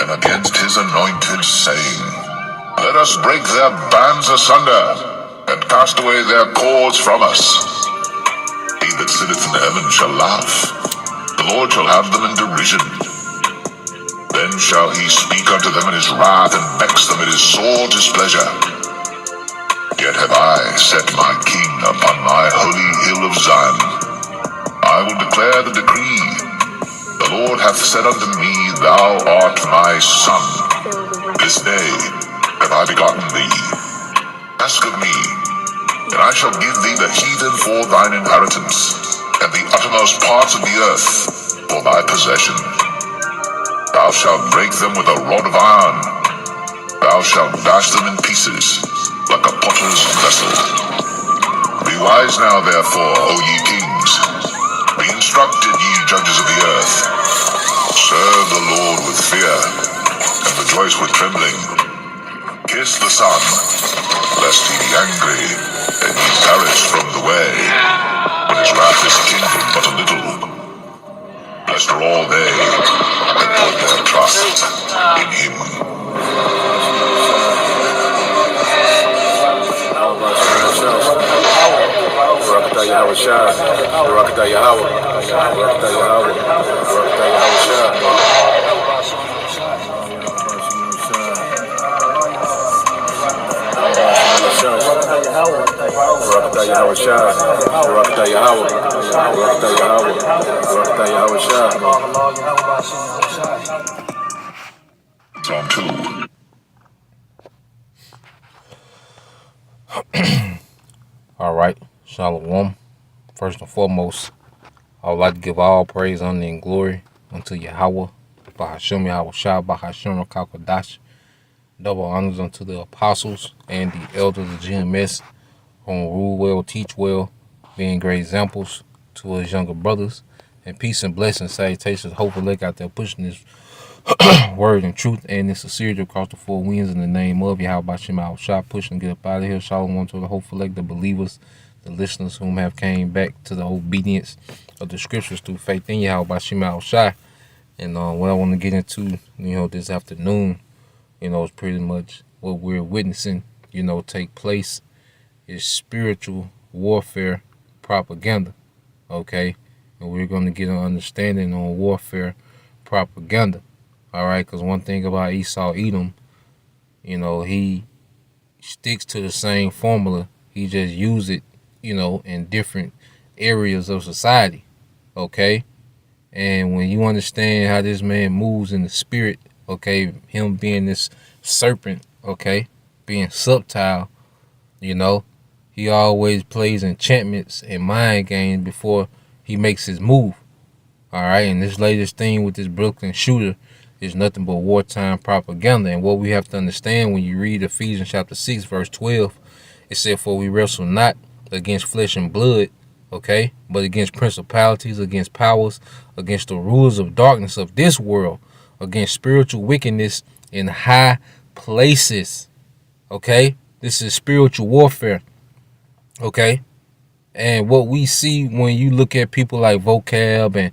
and against his anointed, saying, Let us break their bands asunder, and cast away their cords from us. He that sitteth in heaven shall laugh, the Lord shall have them in derision. Then shall he speak unto them in his wrath, and vex them in his sore displeasure. Yet have I set my king upon my holy hill of Zion. I will declare the decree. The Lord hath said unto me, Thou art my son. This day have I begotten thee. Ask of me, and I shall give thee the heathen for thine inheritance, and the uttermost parts of the earth for thy possession. Thou shalt break them with a rod of iron. Thou shalt dash them in pieces, like a potter's vessel. Be wise now, therefore, O ye kings. Be instructed, ye judges of the earth. Serve the Lord with fear, and rejoice with trembling. Kiss the Son, lest he be angry, and ye perish from the way, when his wrath is kindled but a little. Blessed are all they that put their trust in him. Barakatah Yahweh Shah, Barakatah Yahweh, Barakatah Yahweh, Barakatah Yahweh Shah. Barakatah Yahweh Shah, Barakatah Yahweh, Barakatah Yahweh, Barakatah Yahweh Shah. Psalm 2. All right, Shalom. First and foremost, I would like to give all praise, honor, and glory unto Yahweh, Bahashem Yahweh Shah, Bahashem Rakakadash. Double honors unto the apostles and the elders of GMS, who rule well, teach well, being great examples to his younger brothers. And peace and blessings, salutations, hopefully out there pushing this word and truth and this sincerity across the four winds in the name of Yahweh Shema Shah, pushing to get up out of here. Shalom to the hopeful the believers, the listeners whom have came back to the obedience of the scriptures through faith in Yahweh Shema Shah. And what I want to get into, this afternoon, is pretty much what we're witnessing, take place is spiritual warfare propaganda, okay? And we're going to get an understanding on warfare propaganda. All right, because one thing about Esau Edom, he sticks to the same formula. He just uses it, in different areas of society, okay? And when you understand how this man moves in the spirit, okay, him being this serpent, okay, being subtile, he always plays enchantments and mind games before he makes his move. All right, and this latest thing with this Brooklyn shooter is nothing but wartime propaganda. And what we have to understand when you read Ephesians chapter 6, verse 12, it said, For we wrestle not against flesh and blood, okay, but against principalities, against powers, against the rulers of darkness of this world, against spiritual wickedness in high places, okay? This is spiritual warfare, okay? And what we see when you look at people like Vocab and,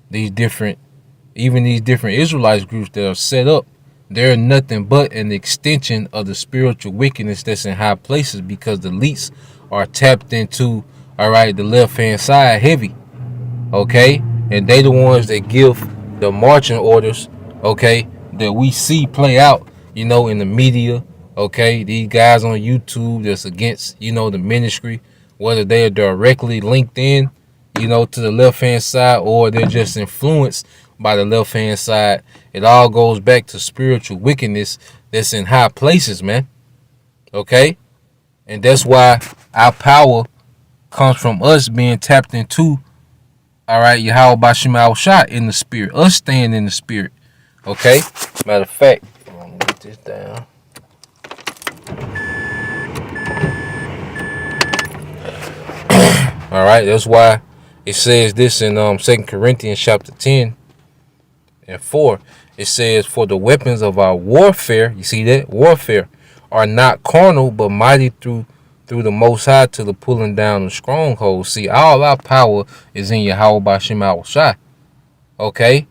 these different Israelites groups that are set up, they're nothing but an extension of the spiritual wickedness that's in high places, because the elites are tapped into, all right, the left-hand side heavy, okay? And they the ones that give the marching orders, okay, that we see play out, in the media, okay? These guys on YouTube that's against, the ministry, whether they are directly linked in, to the left-hand side, or they're just influenced by the left-hand side. It all goes back to spiritual wickedness that's in high places, man. Okay? And that's why our power comes from us being tapped into, all right, Yahweh Bashim Shah in the spirit. Us staying in the spirit. Okay? Matter of fact, let me get this down. All right, that's why it says this in 2 Corinthians chapter 10 and 4. It says, For the weapons of our warfare, you see that? Warfare, are not carnal, but mighty through the Most High to the pulling down of strongholds. See, all our power is in Yahweh Bashim Shah. Okay?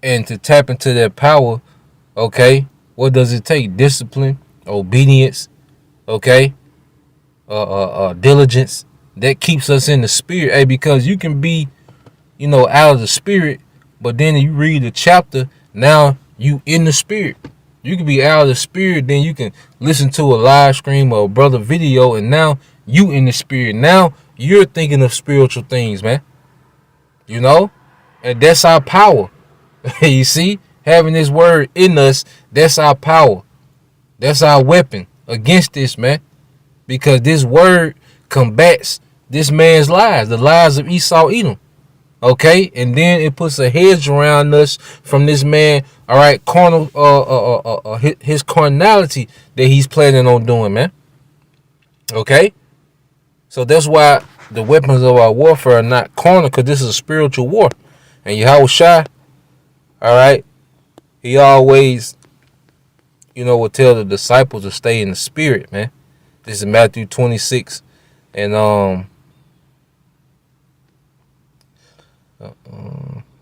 And to tap into that power, okay, what does it take? Discipline, obedience, okay, diligence. That keeps us in the spirit. Hey, because you can be, out of the spirit, but then you read the chapter, now you in the spirit. You can be out of the spirit, then you can listen to a live stream or a brother video, and now you in the spirit. Now you're thinking of spiritual things, man. And that's our power. You see, having this word in us, that's our power. That's our weapon against this, man. Because this word combats this man's lies, the lies of Esau Edom. Okay, and then it puts a hedge around us from this man. All right, carnal, his carnality that he's planning on doing, man. Okay, so that's why the weapons of our warfare are not carnal, because this is a spiritual war. And Yahweh Shai, all right, he always, will tell the disciples to stay in the spirit, man. This is Matthew 26, and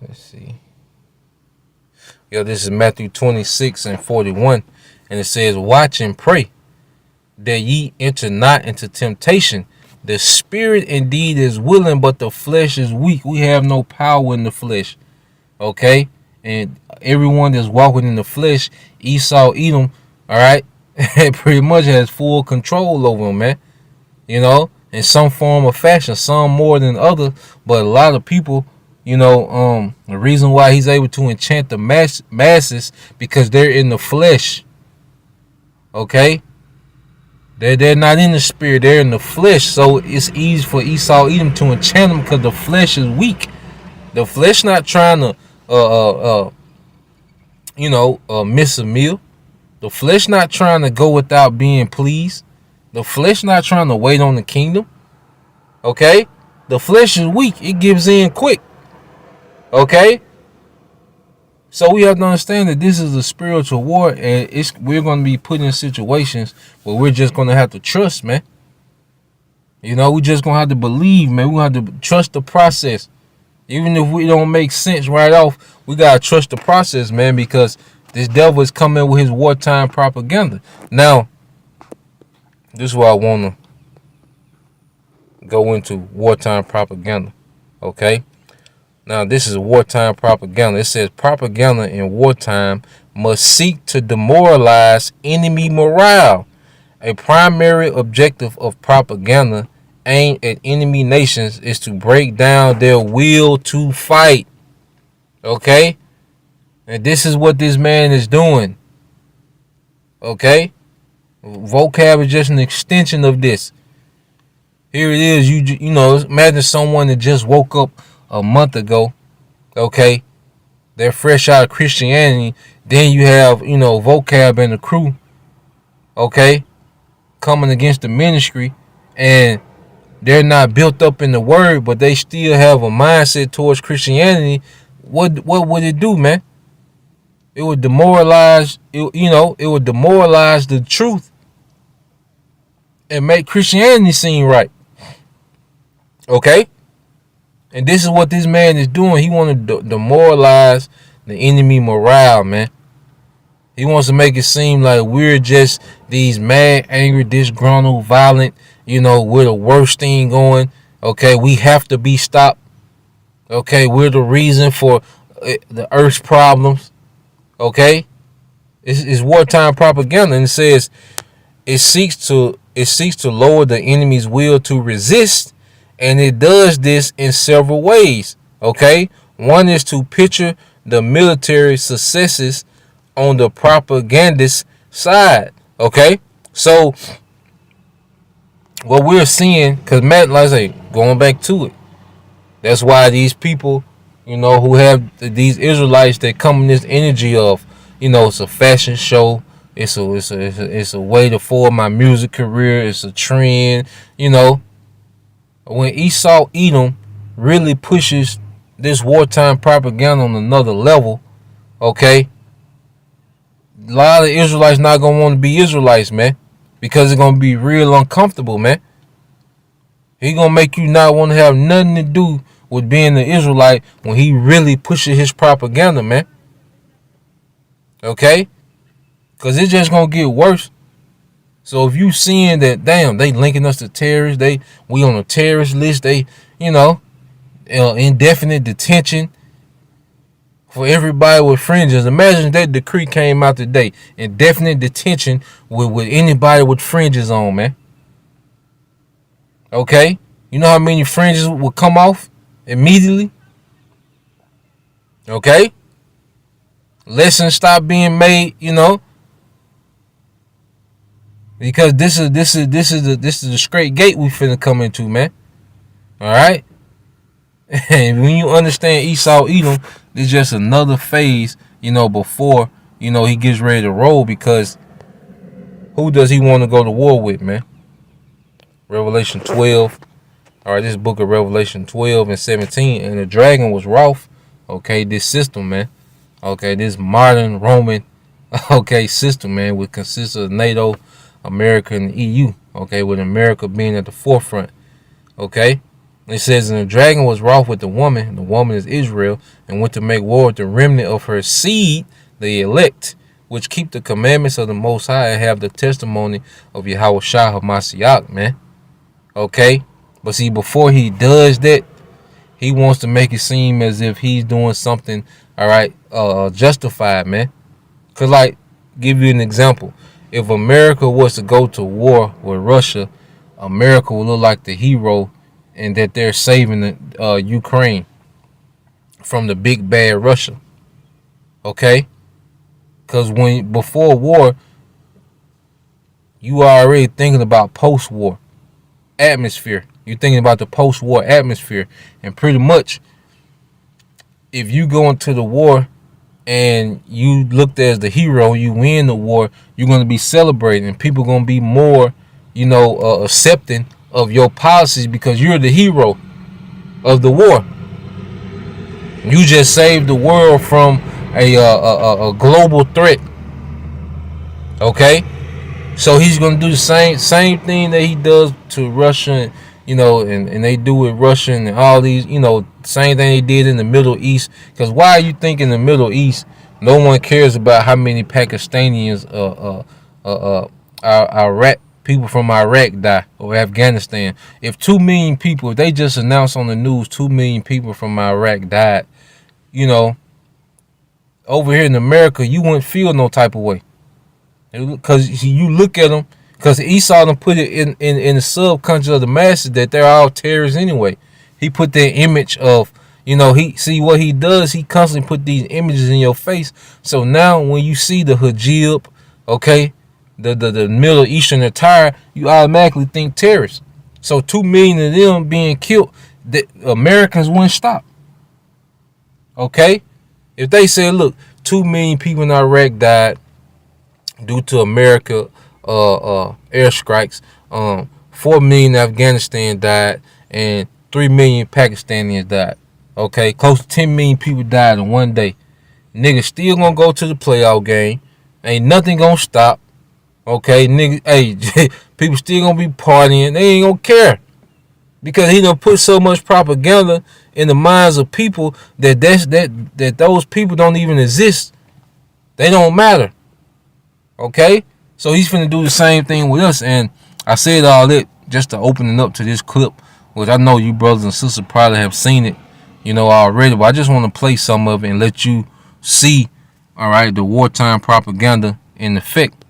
let's see. This is Matthew 26 and 41, and it says, "Watch and pray, that ye enter not into temptation. The spirit indeed is willing, but the flesh is weak." We have no power in the flesh, okay? And everyone that's walking in the flesh, Esau, Edom, all right, pretty much has full control over them, man. In some form or fashion, some more than others, but a lot of people, the reason why he's able to enchant the masses, because they're in the flesh. Okay? They're not in the spirit, they're in the flesh. So it's easy for Esau Edom to enchant them, because the flesh is weak. The flesh not trying to miss a meal. The flesh not trying to go without being pleased. The flesh not trying to wait on the kingdom. Okay? The flesh is weak. It gives in quick. Okay? So we have to understand that this is a spiritual war, and we're going to be put in situations where we're just going to have to trust, man. We're just going to have to believe, man. We're going to have to trust the process. Even if we don't make sense right off, we got to trust the process, man, because this devil is coming with his wartime propaganda. Now, this is where I want to go into wartime propaganda, okay? Now, this is wartime propaganda. It says propaganda in wartime must seek to demoralize enemy morale. A primary objective of propaganda aimed at enemy nations is to break down their will to fight. Okay? And this is what this man is doing. Okay? Vocab is just an extension of this. Here it is. Imagine someone that just woke up a month ago, okay? They're fresh out of Christianity. Then you have, vocab and the crew, okay, coming against the ministry, and they're not built up in the word, but they still have a mindset towards Christianity. What would it do, man? It would demoralize, it would demoralize the truth and make Christianity seem right. Okay? And this is what this man is doing. He wants to demoralize the enemy morale, man. He wants to make it seem like we're just these mad, angry, disgruntled, violent, we're the worst thing going. Okay, we have to be stopped. Okay, we're the reason for the earth's problems. Okay? It's wartime propaganda, and it says it seeks to lower the enemy's will to resist. And it does this in several ways, okay? One is to picture the military successes on the propagandist side, okay? So, what we're seeing, because Matt, like I say, going back to it, that's why these people, who have these Israelites that come in this energy of, it's a fashion show, it's a way to forward my music career, it's a trend, When Esau Edom really pushes this wartime propaganda on another level, okay, a lot of Israelites not going to want to be Israelites, man, because it's going to be real uncomfortable, man. He going to make you not want to have nothing to do with being an Israelite when he really pushes his propaganda, man. Okay? Because it's just going to get worse. So if you seeing that, damn, they linking us to terrorists, we on a terrorist list, you know, indefinite detention for everybody with fringes. Imagine that decree came out today. Indefinite detention with anybody with fringes on, man. Okay? You know how many fringes would come off immediately? Okay? Lessons stop being made, you know, because this is the straight gate we finna come into, man. All right? And when you understand Esau Edom, it's just another phase, you know, before, you know, he gets ready to roll, because who does he want to go to war with, man? Revelation 12. All right, this book of Revelation 12 and 17. And the dragon was wroth. Okay, this system, man. Okay, this modern Roman, okay, system, man, which consists of NATO, America, and EU. Okay, with America being at the forefront. Okay. It says, and the dragon was wroth with the woman is Israel, and went to make war with the remnant of her seed, the elect, which keep the commandments of the Most High and have the testimony of Yahweh Shah Hamashiach, man. Okay? But see, before he does that, he wants to make it seem as if he's doing something, all right, justified, man. Because, like, give you an example. If America was to go to war with Russia, America would look like the hero, and that they're saving the Ukraine from the big bad Russia. Okay? Because before war, you are already thinking about post-war atmosphere. You're thinking about the post-war atmosphere. And pretty much, if you go into the war and you looked as the hero, you win the war, you're going to be celebrating. And people are going to be more, you know, accepting of your policies because you're the hero of the war. You just saved the world from a global threat. Okay, so he's gonna do the same thing that he does to Russia, you know, and they do with Russia and all these, you know, same thing they did in the Middle East. Because why are you thinking in the Middle East no one cares about how many Pakistanians, Iraq people from Iraq die, or Afghanistan? If 2 million people, if they just announced on the news 2 million people from Iraq died, you know, over here in America, you wouldn't feel no type of way. Because you look at them, because Esau done put it in the subconscious of the masses that they're all terrorists anyway. He put that image of, you know, he see what he does, he constantly put these images in your face. So now when you see the hijab, okay, the Middle Eastern attire, you automatically think terrorists. So 2 million of them being killed, the Americans wouldn't stop. Okay? If they say, look, 2 million people in Iraq died due to America airstrikes, 4 million in Afghanistan died, and 3 million Pakistanis died. Okay, close to 10 million people died in one day. Niggas still gonna go to the playoff game. Ain't nothing gonna stop. Okay, niggas, hey, people still gonna be partying. They ain't gonna care. Because he done put so much propaganda in the minds of people that those people don't even exist. They don't matter. Okay? So he's finna do the same thing with us. And I said all that just to open it up to this clip, which I know you brothers and sisters probably have seen it, you know, already. But I just want to play some of it and let you see, all right, the wartime propaganda in effect.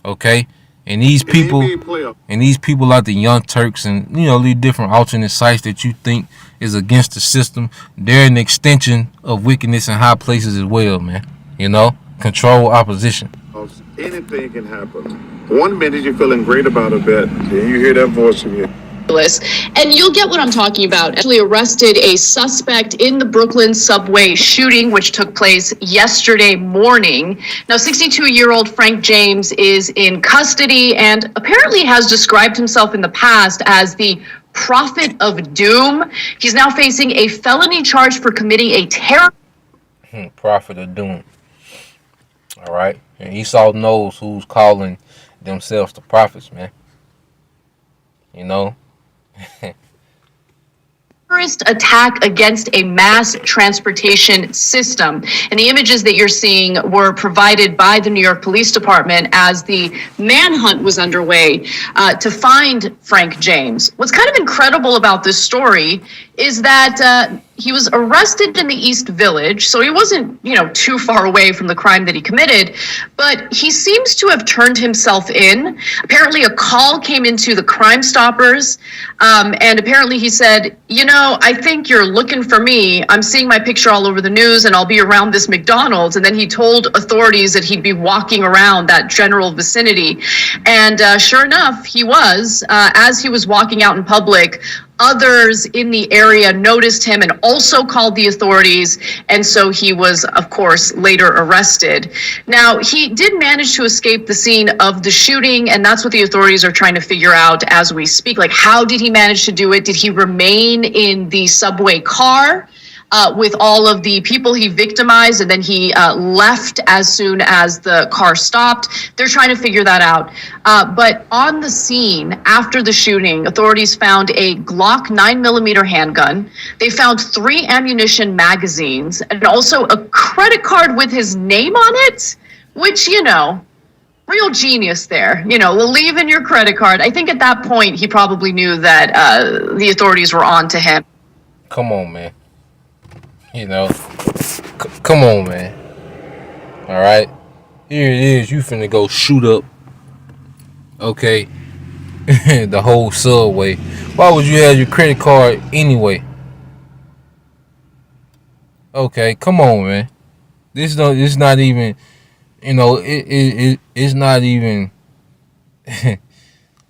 Okay? And these people like the Young Turks and, you know, these different alternate sites that you think is against the system, they're an extension of wickedness in high places as well, man. You know? Control opposition. Anything can happen. 1 minute you're feeling great about a bet, then you hear that voice in you. And you'll get what I'm talking about. Actually arrested a suspect in the Brooklyn subway shooting, which took place yesterday morning. Now, 62-year-old Frank James is in custody and apparently has described himself in the past as the prophet of doom. He's now facing a felony charge for committing a terror. Prophet of doom. All right. And Esau knows who's calling themselves the prophets, man. You know? terrorist attack against a mass transportation system. And the images that you're seeing were provided by the New York Police Department as the manhunt was underway to find Frank James. What's kind of incredible about this story is that he was arrested in the East Village, so he wasn't, too far away from the crime that he committed, but he seems to have turned himself in. Apparently a call came into the Crime Stoppers, and apparently he said, I think you're looking for me. I'm seeing my picture all over the news, and I'll be around this McDonald's. And then he told authorities that he'd be walking around that general vicinity. And sure enough, he was. As he was walking out in public, others in the area noticed him and also called the authorities, and so he was, of course, later arrested. Now, he did manage to escape the scene of the shooting, and that's what the authorities are trying to figure out as we speak. Like, how did he manage to do it? Did he remain in the subway car with all of the people he victimized, and then he left as soon as the car stopped? They're trying to figure that out. But on the scene, after the shooting, authorities found a Glock 9mm handgun. They found 3 ammunition magazines and also a credit card with his name on it, which, real genius there. Leaving your credit card. I think at that point, he probably knew that the authorities were on to him. Come on, man. Come on, man. All right, here it is. You finna go shoot up, okay, the whole subway. Why would you have your credit card anyway? Okay, come on, man. It's not even, it's not even.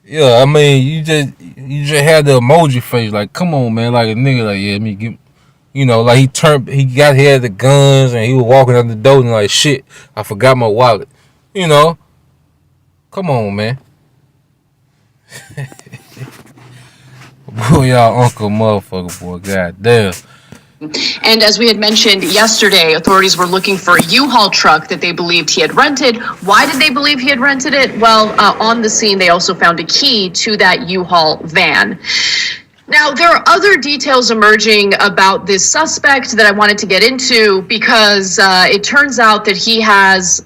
Yeah, I mean, you just had the emoji face. Like, come on, man. Like a nigga, like, yeah, let me get. Like he had the guns and he was walking out the door and like, shit, I forgot my wallet. Come on, man. Boy, y'all uncle motherfucker, boy, goddamn. And as we had mentioned yesterday, authorities were looking for a U-Haul truck that they believed he had rented. Why did they believe he had rented it? Well, on the scene, they also found a key to that U-Haul van. Now, there are other details emerging about this suspect that I wanted to get into because it turns out that he has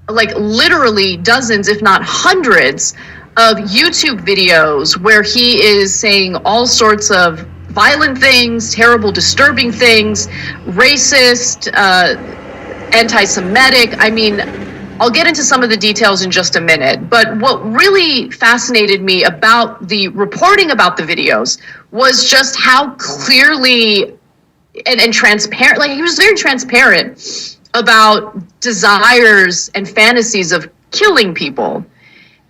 literally dozens, if not hundreds, of YouTube videos where he is saying all sorts of violent things, terrible, disturbing things, racist, anti-Semitic. I mean, I'll get into some of the details in just a minute, but what really fascinated me about the reporting about the videos was just how clearly and transparent, he was very transparent about desires and fantasies of killing people.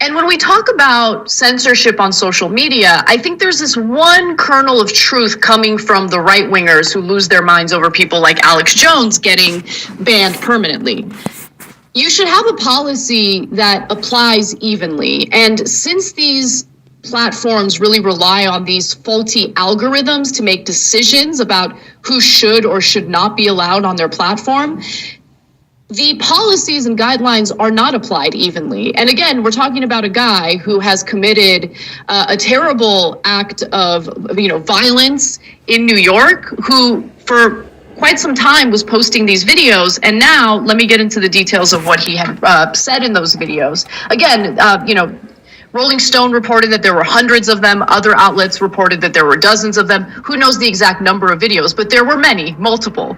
And when we talk about censorship on social media, I think there's this one kernel of truth coming from the right-wingers who lose their minds over people like Alex Jones getting banned permanently. You should have a policy that applies evenly. And since these platforms really rely on these faulty algorithms to make decisions about who should or should not be allowed on their platform, the policies and guidelines are not applied evenly. And again, we're talking about a guy who has committed a terrible act of, violence in New York, who for quite some time was posting these videos. And now let me get into the details of what he had said in those videos. Again, Rolling Stone reported that there were hundreds of them. Other outlets reported that there were dozens of them. Who knows the exact number of videos, but there were many, multiple.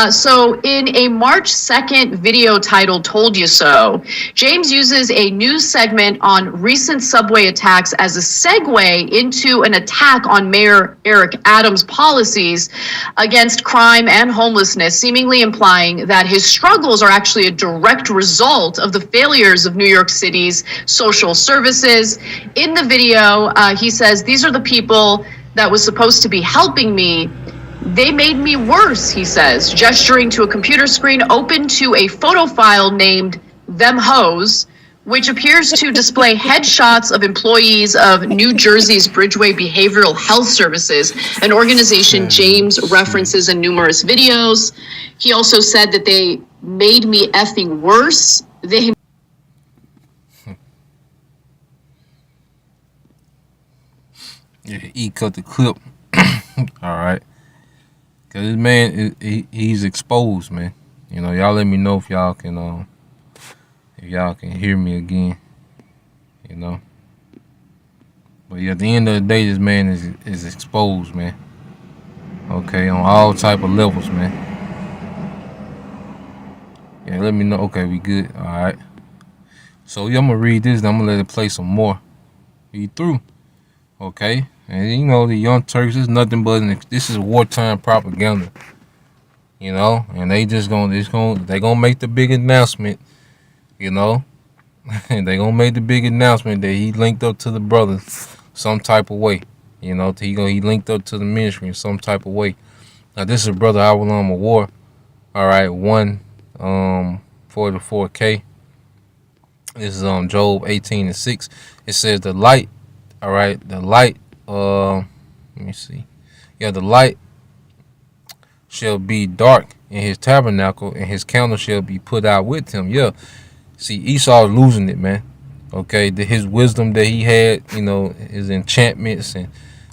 So in a March 2nd video titled Told You So, James uses a news segment on recent subway attacks as a segue into an attack on Mayor Eric Adams' policies against crime and homelessness, seemingly implying that his struggles are actually a direct result of the failures of New York City's social services. In the video, he says, "These are the people that was supposed to be helping me. They made me worse," he says, gesturing to a computer screen open to a photo file named Them Hoes, which appears to display headshots of employees of New Jersey's Bridgeway Behavioral Health Services, an organization James references in numerous videos. He also said that they made me effing worse. Yeah, E cut the clip All right, cause this man, he's exposed, man. You know, y'all let me know if y'all can hear me again. You know, but yeah, at the end of the day, this man is exposed, man. Okay, on all type of levels, man. Yeah, let me know. Okay, we good. All right. So yeah, I'm gonna read this. And I'm gonna let it play some more. Read through. Okay, and you know the Young Turks is nothing but this is wartime propaganda. You know, and they gonna make the big announcement. You know, and they gonna make the big announcement that he linked up to the brothers some type of way. You know, he linked up to the ministry in some type of way. Now this is Brother Awalam War. All right, 144K. This is Job 18:6. It says the light. All right, the light. Let me see. Yeah, the light shall be dark in his tabernacle, and his candle shall be put out with him. Yeah. See, Esau's losing it, man. Okay, his wisdom that he had, you know, his enchantments and,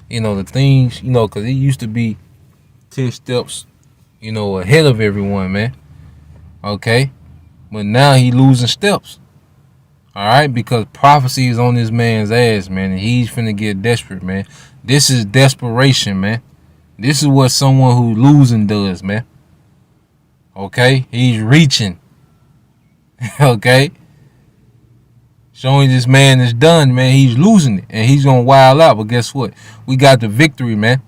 you know, the things, you know, because he used to be 10 steps, you know, ahead of everyone, man. Okay, but now he losing steps. All right, because prophecy is on this man's ass, man, and he's finna get desperate, man. This is desperation, man. This is what someone who losing does, man. Okay, he's reaching. Okay, showing this man is done, man. He's losing it, and he's gonna wild out. But guess what? We got the victory, man.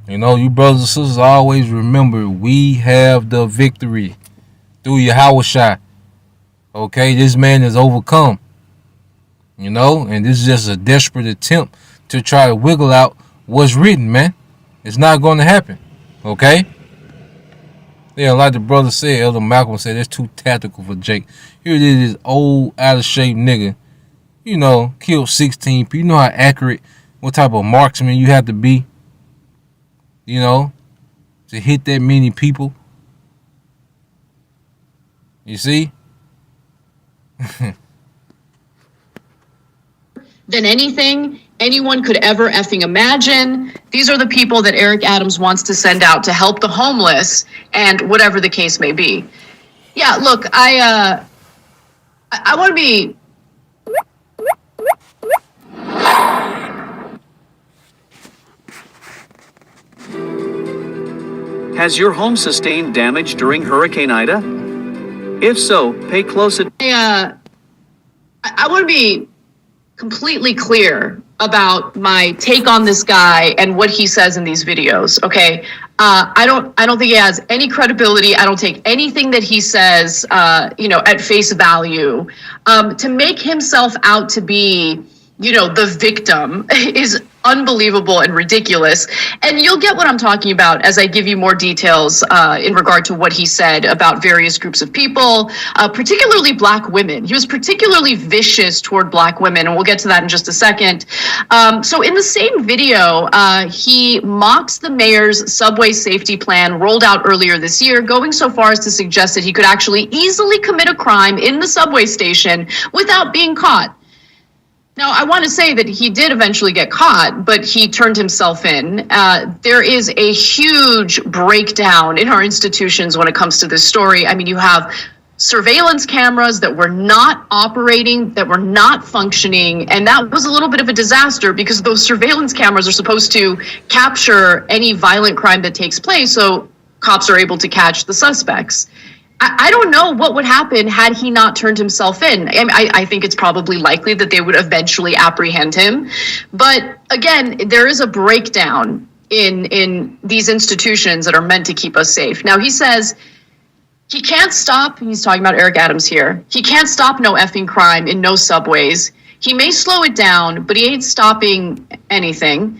You know, you brothers and sisters always remember we have the victory through Yahweh Shai. Okay, this man is overcome. You know, and this is just a desperate attempt to try to wiggle out what's written, man. It's not going to happen. Okay? Yeah, like the brother said, Elder Malcolm said, it's too tactical for Jake. Here it is, this old, out of shape nigga. You know, killed 16 people. You know how accurate, what type of marksman you have to be, you know, to hit that many people. You see? Than anything anyone could ever effing imagine. These are the people that Eric Adams wants to send out to help the homeless and whatever the case may be. Yeah, look, I want to be... Has your home sustained damage during Hurricane Ida? If so, pay close attention. I want to be completely clear about my take on this guy and what he says in these videos. Okay, I don't think he has any credibility. I don't take anything that he says, at face value. To make himself out to be, the victim is unbelievable and ridiculous. And you'll get what I'm talking about as I give you more details in regard to what he said about various groups of people, particularly Black women. He was particularly vicious toward Black women, and we'll get to that in just a second. So in the same video, he mocks the mayor's subway safety plan rolled out earlier this year, going so far as to suggest that he could actually easily commit a crime in the subway station without being caught. Now, I want to say that he did eventually get caught, but he turned himself in. There is a huge breakdown in our institutions when it comes to this story. I mean, you have surveillance cameras that were not operating, that were not functioning, and that was a little bit of a disaster because those surveillance cameras are supposed to capture any violent crime that takes place, so cops are able to catch the suspects. I don't know what would happen had he not turned himself in. I think it's probably likely that they would eventually apprehend him. But again, there is a breakdown in these institutions that are meant to keep us safe. Now, he says he can't stop, he's talking about Eric Adams here, he can't stop no effing crime in no subways. He may slow it down, but he ain't stopping anything.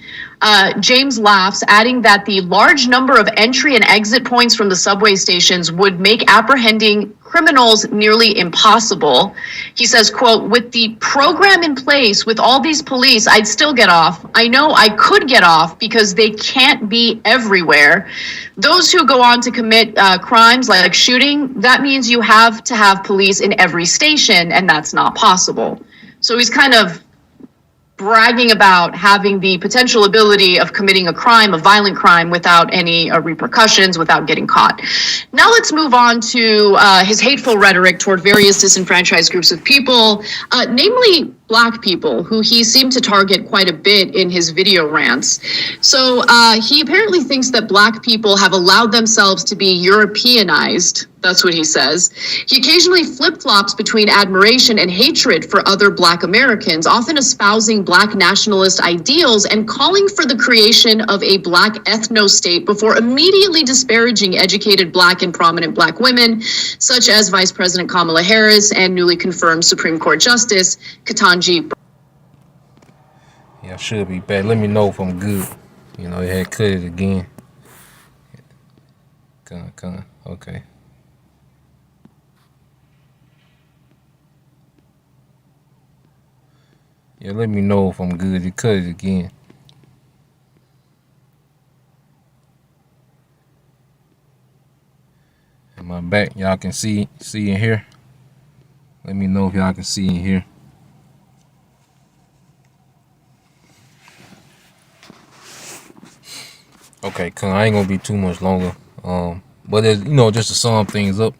James laughs, adding that the large number of entry and exit points from the subway stations would make apprehending criminals nearly impossible. He says, quote, with the program in place, with all these police, I'd still get off. I know I could get off because they can't be everywhere. Those who go on to commit crimes like shooting, that means you have to have police in every station, and that's not possible. So he's kind of bragging about having the potential ability of committing a crime, a violent crime, without any repercussions, without getting caught. Now let's move on to his hateful rhetoric toward various disenfranchised groups of people, namely Black people, who he seemed to target quite a bit in his video rants. So he apparently thinks that Black people have allowed themselves to be Europeanized. That's what he says. He occasionally flip-flops between admiration and hatred for other Black Americans, often espousing Black nationalist ideals and calling for the creation of a Black ethno-state before immediately disparaging educated Black and prominent Black women, such as Vice President Kamala Harris and newly confirmed Supreme Court Justice Ketanji. Yeah, I should be back. Let me know if I'm good. You know, they had cut it again. Okay. Yeah, let me know if I'm good. It cut it again. Am I back? Y'all can see in here. Let me know if y'all can see in here. Okay, I ain't gonna be too much longer. But as you know, just to sum things up,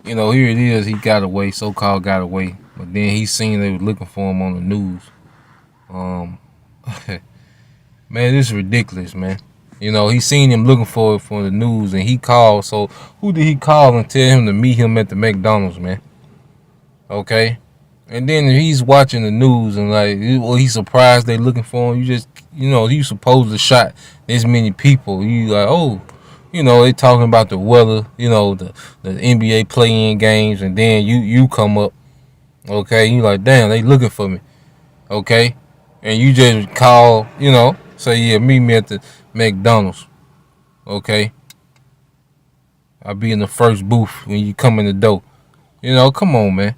you know, here it is. He got away, so-called got away, but then he seen they was looking for him on the news. Man, this is ridiculous, man. You know, he seen him looking for the news, and he called. So who did he call and tell him to meet him at the McDonald's, man? Okay, and then he's watching the news and like, well, he's surprised they looking for him. You just, you know, you supposed to shot this many people. You like, oh, you know, they talking about the weather, you know, the NBA play-in games, and then you come up, okay, you like, damn, they looking for me, okay, and you just call, you know, say, yeah, meet me at the McDonald's, okay, I'll be in the first booth when you come in the door, you know, come on, man,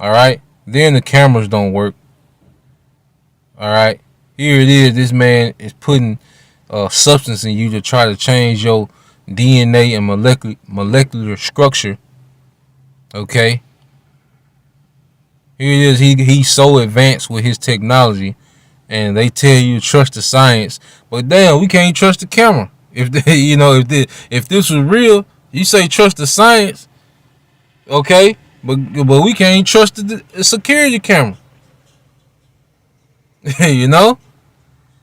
all right, then the cameras don't work, all right, here it is, this man is putting substance in you to try to change your DNA and molecular structure. Okay. Here it is. He's so advanced with his technology, and they tell you to trust the science. But damn, we can't trust the camera. If they, you know, if this was real, you say trust the science. Okay, but we can't trust the security camera. You know.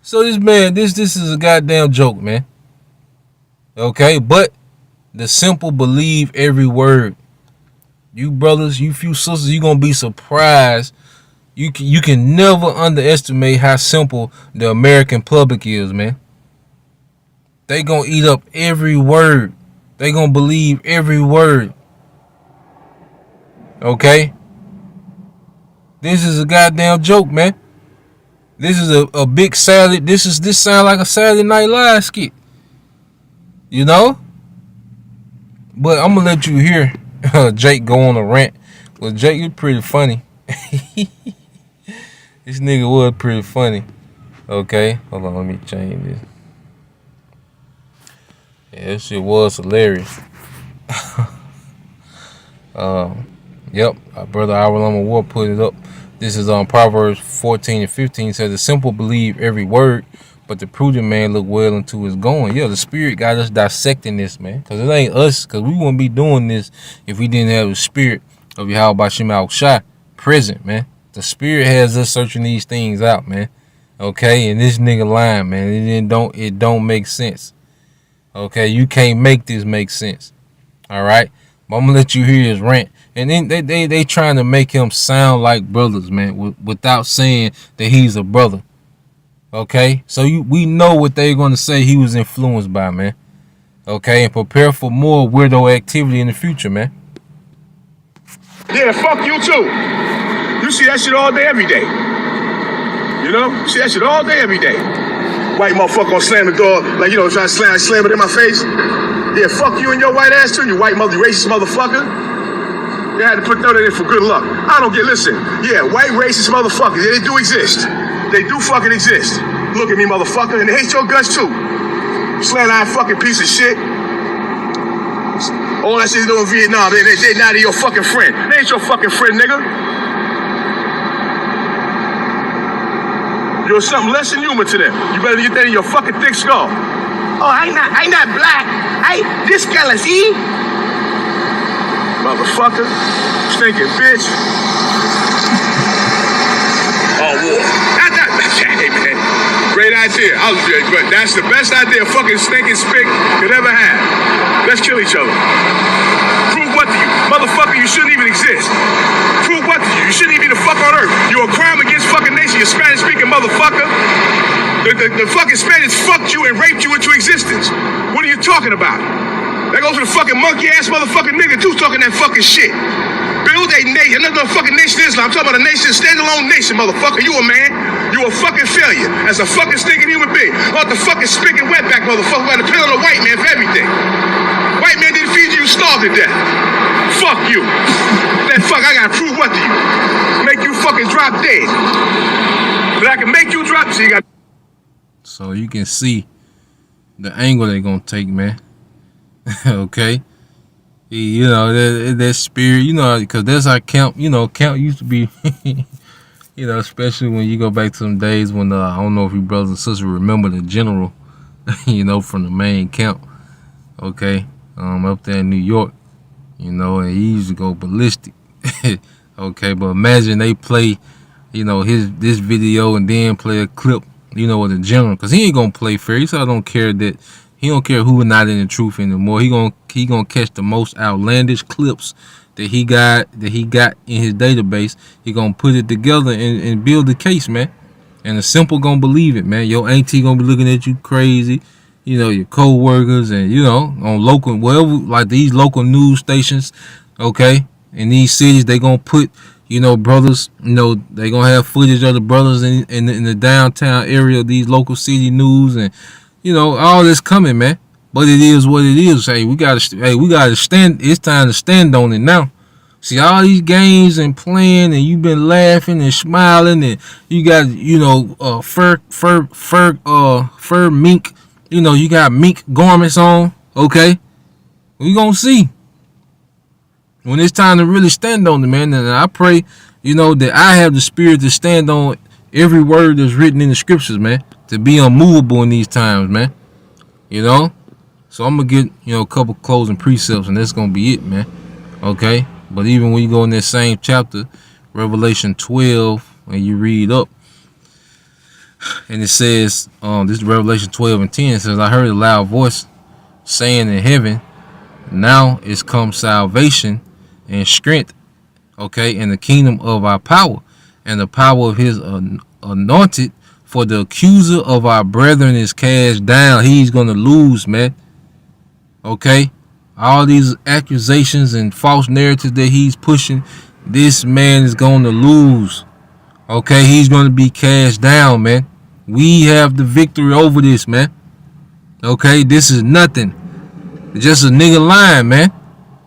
So this man, this is a goddamn joke, man. Okay, but the simple believe every word. You brothers, you few sisters, you gonna be surprised. You can never underestimate how simple the American public is, man. They gonna eat up every word. They gonna believe every word. Okay? This is a goddamn joke, man. This is a big Saturday. This sound like a Saturday Night Live skit. You know? But I'm gonna let you hear Jake go on a rant. Well, Jake, you're pretty funny. This nigga was pretty funny. Okay, hold on, let me change this. Yeah, this shit was hilarious. Yep, our brother Awalama War put it up. This is on Proverbs 14 and 15. Says the simple believe every word, but the prudent man look well into his going. Yeah, the spirit got us dissecting this, man. Because it ain't us. Because we wouldn't be doing this if we didn't have the spirit of Yahweh Bashim Al-Shai present, man. The spirit has us searching these things out, man. Okay, and this nigga lying, man. It don't make sense. Okay, you can't make this make sense. All right, but I'm gonna let you hear his rant. And then they trying to make him sound like brothers, man, without saying that he's a brother. Okay, so we know what they're going to say he was influenced by, man. Okay, and prepare for more weirdo activity in the future, man. Yeah, fuck you too. You see that shit all day, every day. You know, you see that shit all day, every day. White motherfucker gonna slam the door, like, you know, trying to slam it in my face. Yeah, fuck you and your white ass too, you white racist motherfucker. They had to put that in for good luck. I don't get, listen, yeah, white racist motherfuckers, yeah, they do exist. They do fucking exist. Look at me, motherfucker, and they hate your guts too. Slant-eyed fucking piece of shit. All that shit you do in Vietnam, they not your fucking friend. They ain't your fucking friend, nigga. You're something less than human to them. You better get that in your fucking thick skull. Oh, I not black. This color, see? Motherfucker. Stinking bitch. Oh, war. Hey, man. Great idea. But that's the best idea fucking stinking spick could ever have. Let's kill each other. Prove what to you? Motherfucker, you shouldn't even exist. Prove what to you? You shouldn't even be the fuck on earth. You're a crime against fucking nation, you Spanish-speaking motherfucker. The fucking Spaniards fucked you and raped you into existence. What are you talking about? That goes to the fucking monkey-ass motherfucking nigga, too, talking that fucking shit. Build a nation, another fucking nation Islam. I'm talking about a nation, standalone nation, motherfucker. You a man. You a fucking failure. As a fucking stinking human being. Not the fucking spicking wetback motherfucker. Got to depend on a white man for everything. White man didn't feed you, starved to death. Fuck you. That fuck, I gotta prove what to you? Make you fucking drop dead. But I can make you drop, so you got. So you can see the angle they're gonna take, man. Okay, you know that spirit, you know, because that's how camp, you know, camp used to be. You know, especially when you go back to some days when I don't know if you brothers and sisters remember the general, you know, from the main camp. Okay, up there in New York, you know, and he used to go ballistic. Okay, but imagine they play, you know, this video and then play a clip, you know, with the general, because he ain't gonna play fair. He said, I don't care that. He don't care who not in the truth anymore. He gonna catch the most outlandish clips that he got in his database. He gonna put it together and build the case, man. And the simple gonna believe it, man. Your auntie gonna be looking at you crazy. You know, your co-workers and, you know, on local, whatever, like these local news stations, okay, in these cities, they gonna put, you know, brothers, you know, they gonna have footage of the brothers in the downtown area of these local city news, and you know, all this coming, man. But it is what it is. Hey, we gotta stand. It's time to stand on it now. See all these games and playing, and you've been laughing and smiling, and you got, you know, fur mink. You know, you got mink garments on. Okay, we gonna see when it's time to really stand on it, man. And I pray, you know, that I have the spirit to stand on every word that's written in the scriptures, man. To be unmovable in these times, man. You know? So I'm going to get, you know, a couple closing precepts, and that's going to be it, man. Okay? But even when you go in that same chapter, Revelation 12, and you read up, and it says, this is Revelation 12 and 10, it says, I heard a loud voice saying in heaven, now is come salvation and strength, okay, and the kingdom of our power, and the power of his anointed, for the accuser of our brethren is cast down. He's going to lose, man. Okay? All these accusations and false narratives that he's pushing, this man is going to lose. Okay? He's going to be cast down, man. We have the victory over this, man. Okay? This is nothing. It's just a nigga lying, man.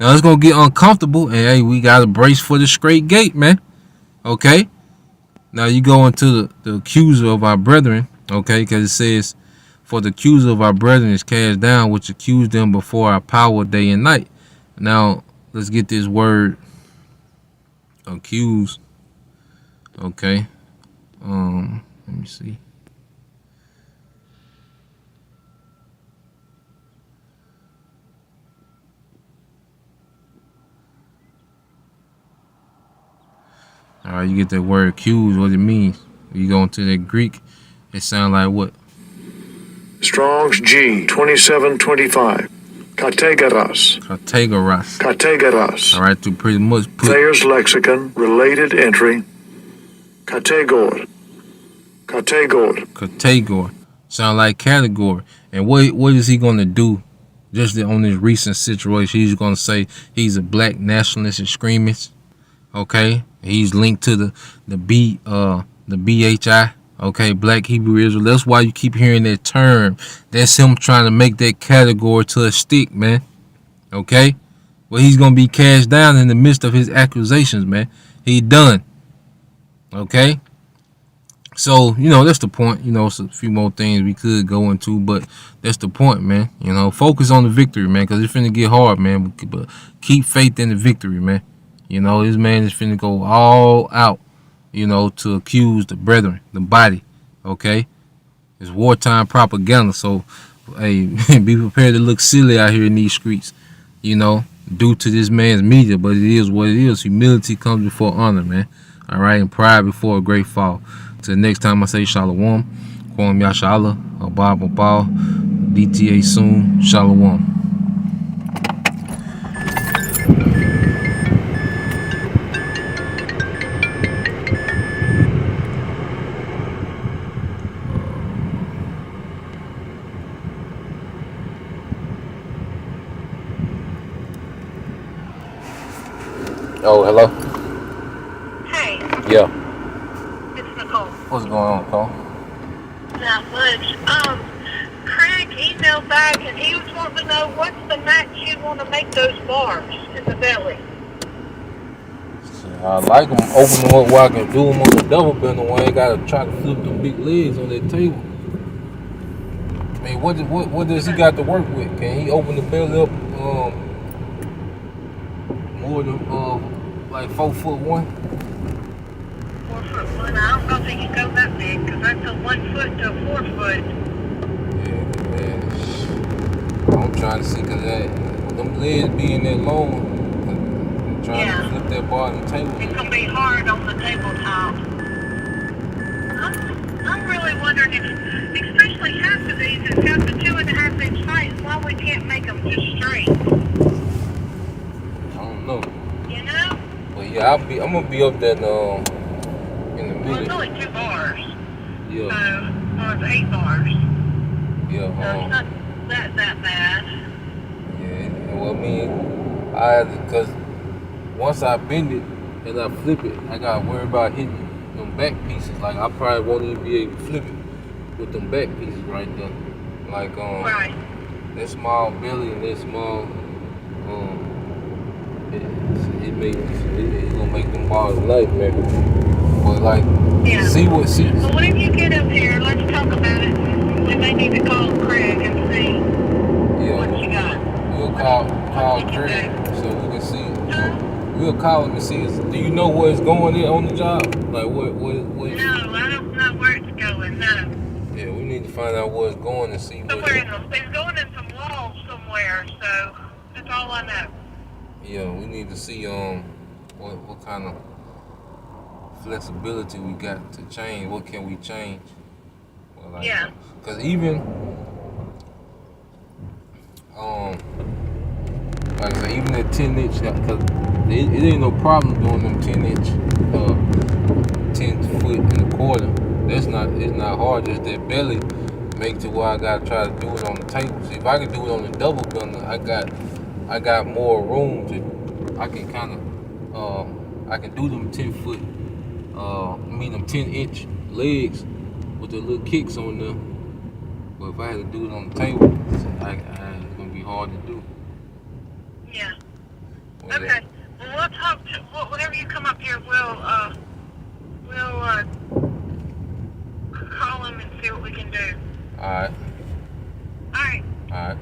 Now it's going to get uncomfortable, and hey, we got to brace for the straight gate, man. Okay? Now you go into the accuser of our brethren, okay, because it says, for the accuser of our brethren is cast down, which accused them before our power day and night. Now, let's get this word, accuse, okay. Let me see. All right, you get that word accuse, what it means. You go into that Greek, it sounds like what? Strong's G 2725. Kategoras. Kategoras. Kategoras. All right, to pretty much put Thayer's lexicon, related entry. Kategor. Kategor. Sound like category. And what is he going to do just on this recent situation? He's going to say he's a black nationalist extremist. Okay? He's linked to the BHI. Okay, Black Hebrew Israel. That's why you keep hearing that term. That's him trying to make that category to a stick, man. Okay? Well, he's going to be cast down in the midst of his accusations, man. He done. Okay? So, you know, that's the point. You know, it's a few more things we could go into, but that's the point, man. You know, focus on the victory, man, because it's finna get hard, man. But keep faith in the victory, man. You know, this man is finna go all out, you know, to accuse the brethren, the body, Okay, it's wartime propaganda. So, hey, be prepared to look silly out here in these streets. You know, due to this man's media, but it is what it is. Humility comes before honor, man. All right, and pride before a great fall. Till next time, I say shalom, Kwam Yashala, Abab Abal, DTA soon, shalom. Oh, hello. Hey, Yeah. it's Nicole. What's going on, Cole? Not much. Craig emailed back and he was wanting to know what's the max you want to make those bars in the belly. I like them, open them up where I can do them on the double bender where I ain't gotta try to flip them big legs on that table. I mean, what does he got to work with? Can he open the belly up more than like 4'1"? 4'1". I don't know if he can go that big because that's a 1 foot to a 4 foot. Yeah. I'm trying to see because them legs being that long, I'm trying to flip that bar on the table. It's gonna be hard on the tabletop. I'm really wondering if, especially half of these, it's got the 2.5 inch height, why we can't make them just straight. I don't know. You know? But yeah, I'm gonna be up there in the middle. Well, it's only 2 bars. Yeah. So it's 8 bars. Yeah. So it's not that bad. Yeah. Well, I mean, because once I bend it and I flip it, I gotta worry about hitting them back pieces. Like I probably won't even be able to flip it with them back pieces right there. Like Right. that small belly and that small it's gonna make them bars light, man. But like, see. Well, when you get up here, let's talk about it. We may need to call Craig and see what you got. We'll call Craig so we can see. We'll call him and see. Do you know where it's going in on the job? Like what? No, I don't know where it's going. No. Yeah, we need to find out where it's going and see. It's going in some walls somewhere. So that's all I know. Yeah, we need to see what kind of flexibility we got to change. What can we change? Well, like, because even like I said, even that 10-inch, because it ain't no problem doing them 10-inch, 10 foot and a quarter. It's not hard. Just that belly make to where I gotta try to do it on the table. See, if I can do it on the double bender, I got more room to. I can kind of I can do them 10 foot. Them 10-inch legs with the little kicks on them. But if I had to do it on the table, it's gonna be hard to do. Yeah. Okay. Well, we'll talk to whenever you come up here. We'll call him and see what we can do. All right. All right. All right.